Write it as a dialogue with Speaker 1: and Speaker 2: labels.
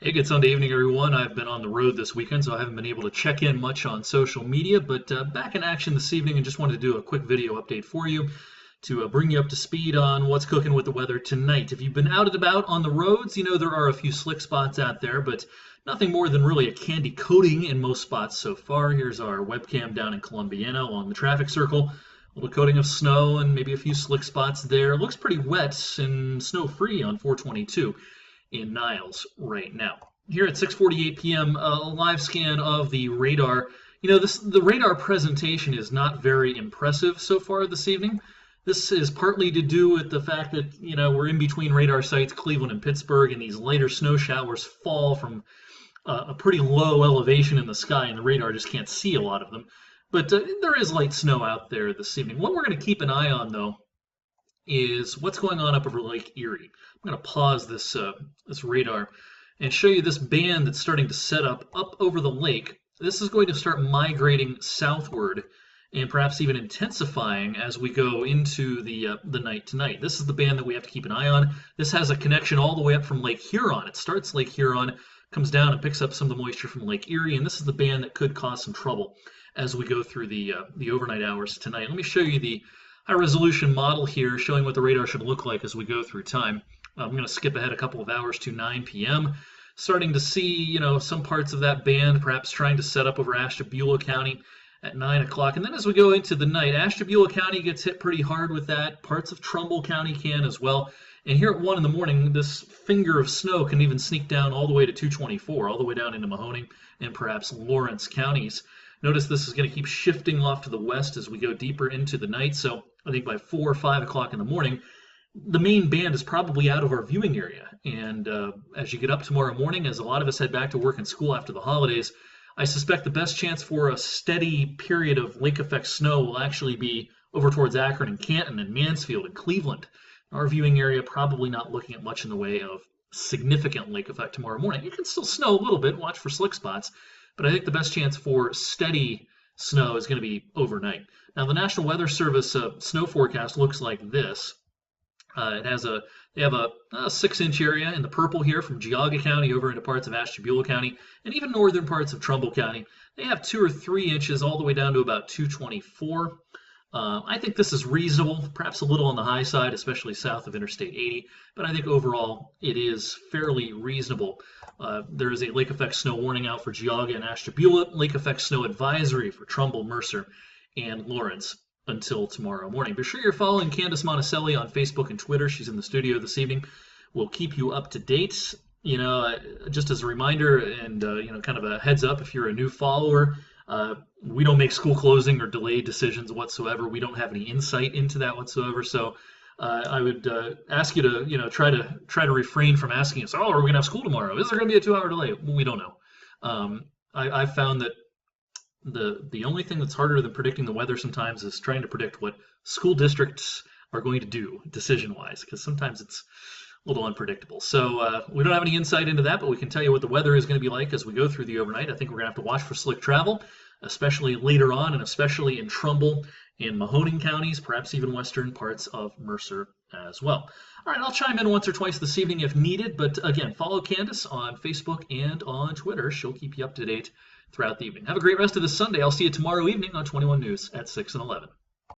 Speaker 1: Hey, good Sunday evening, everyone. I've been on the road this weekend, so I haven't been able to check in much on social media, but back in action this evening and just wanted to do a quick video update for you to bring you up to speed on what's cooking with the weather tonight. If you've been out and about on the roads, you know there are a few slick spots out there, but nothing more than really a candy coating in most spots so far. Here's our webcam down in Columbiana along the traffic circle. A little coating of snow and maybe a few slick spots there. Looks pretty wet and snow-free on 422 in Niles right now. Here at 6:48 p.m., a live scan of the radar. The radar presentation is not very impressive so far this evening. This is partly to do with the fact that we're in between radar sites, Cleveland and Pittsburgh, and these later snow showers fall from a pretty low elevation in the sky, and the radar just can't see a lot of them. But there is light snow out there this evening. What we're going to keep an eye on, though, is what's going on up over Lake Erie. I'm going to pause this radar and show you this band that's starting to set up over the lake. This is going to start migrating southward and perhaps even intensifying as we go into the night tonight. This is the band that we have to keep an eye on. This has a connection all the way up from Lake Huron. It starts Lake Huron, comes down and picks up some of the moisture from Lake Erie, and this is the band that could cause some trouble as we go through the overnight hours tonight. Let me show you the high-resolution model here showing what the radar should look like as we go through time. I'm going to skip ahead a couple of hours to 9 p.m. Starting to see, some parts of that band perhaps trying to set up over Ashtabula County at 9 o'clock. And then as we go into the night, Ashtabula County gets hit pretty hard with that. Parts of Trumbull County can as well. And here at 1 in the morning, this finger of snow can even sneak down all the way to 224, all the way down into Mahoning and perhaps Lawrence counties. Notice this is going to keep shifting off to the west as we go deeper into the night. So I think by 4 or 5 o'clock in the morning, the main band is probably out of our viewing area. And as you get up tomorrow morning, as a lot of us head back to work and school after the holidays, I suspect the best chance for a steady period of lake effect snow will actually be over towards Akron and Canton and Mansfield and Cleveland. Our viewing area probably not looking at much in the way of significant lake effect tomorrow morning. It can still snow a little bit, watch for slick spots, but I think the best chance for steady snow is going to be overnight. Now, the National Weather Service snow forecast looks like this. They have a 6-inch area in the purple here from Geauga County over into parts of Ashtabula County and even northern parts of Trumbull County. They have 2 or 3 inches all the way down to about 224. I think this is reasonable, perhaps a little on the high side, especially south of Interstate 80, but I think overall it is fairly reasonable. There is a lake effect snow warning out for Geauga and Ashtabula, lake effect snow advisory for Trumbull, Mercer, and Lawrence until tomorrow morning. Be sure you're following Candace Monticelli on Facebook and Twitter. She's in the studio this evening. We'll keep you up to date. Just as a reminder and kind of a heads up if you're a new follower, we don't make school closing or delayed decisions whatsoever. We don't have any insight into that whatsoever. So I would ask you to try to refrain from asking us, oh, are we gonna have school tomorrow? Is there gonna be a 2-hour delay? We don't know. I've found that the only thing that's harder than predicting the weather sometimes is trying to predict what school districts are going to do decision-wise, because sometimes it's a little unpredictable. So we don't have any insight into that, but we can tell you what the weather is going to be like as we go through the overnight. I think we're going to have to watch for slick travel, especially later on, and especially in Trumbull and Mahoning counties, perhaps even western parts of Mercer as well. All right, I'll chime in once or twice this evening if needed, but again, follow Candace on Facebook and on Twitter. She'll keep you up to date throughout the evening. Have a great rest of this Sunday. I'll see you tomorrow evening on 21 News at 6 and 11.